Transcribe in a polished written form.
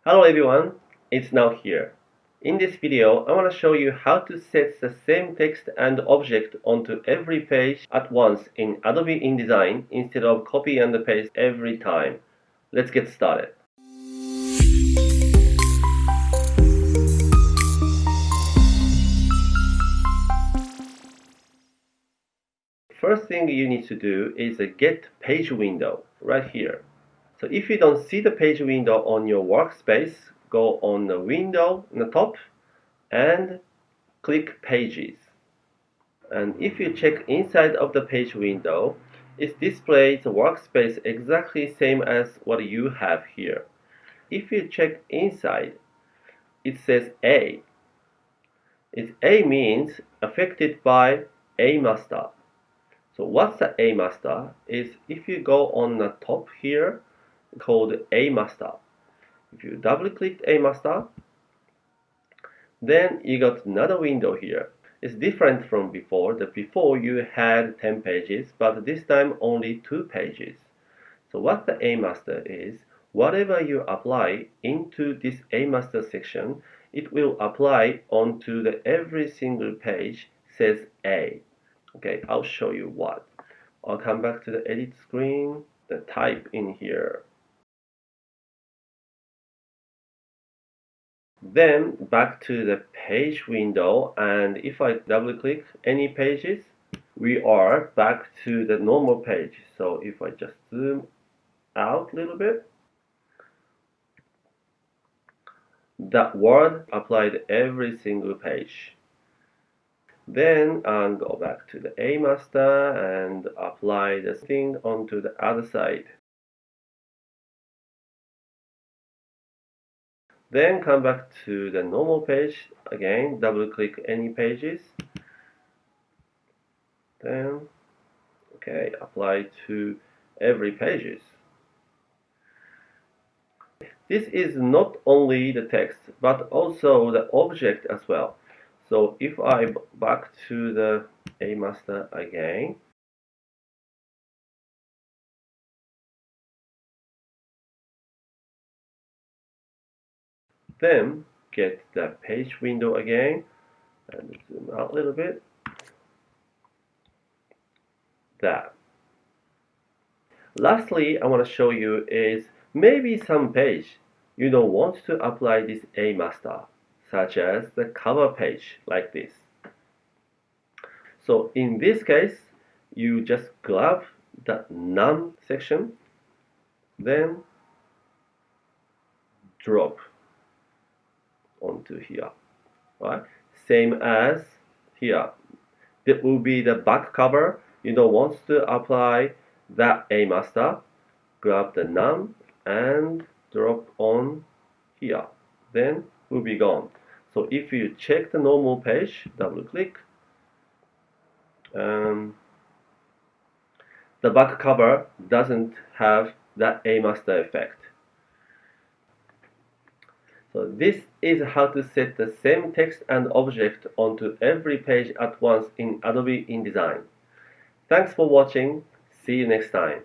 Hello everyone, it's Naoki here. In this video, I want to show you how to set the same text and object onto every page at once in Adobe InDesign instead of copy and paste every time. Let's get started. First thing you need to do is a get page window right here. So if you don't see the page window on your workspace, go on the window on the top and click pages. And if you check inside of the page window, it displays the workspace exactly same as what you have here. If you check inside, it says A. A means affected by A master. So what's the A master is if you go on the top here, called A master. If you double click A master, then you got another window here. It's different from before. Before you had 10 pages, but this time only 2 pages. So what the A master is, whatever you apply into this A master section, it will apply onto the every single page says A. Okay, I'll show you what. I'll come back to the edit screen, the type in here. Then back to the page window, and if I double click any pages, we are back to the normal page. So if I just zoom out a little bit, that word applied every single page. Then go back to the A master and apply the thing onto the other side. Then come back to the normal page again, double click any pages. Then okay, apply to every pages. This is not only the text, but also the object as well. So if I back to the A master again, then get the page window again, and zoom out a little bit. That. Lastly, I want to show you is maybe some page you don't want to apply this A master, such as the cover page like this. So in this case, you just grab the none section, then drop onto here, right? Same as here. That will be the back cover. You don't want to apply that A master. Grab the none and drop on here. Then will be gone. So if you check the normal page, double click, the back cover doesn't have that A master effect. So this is how to set the same text and object onto every page at once in Adobe InDesign. Thanks for watching. See you next time.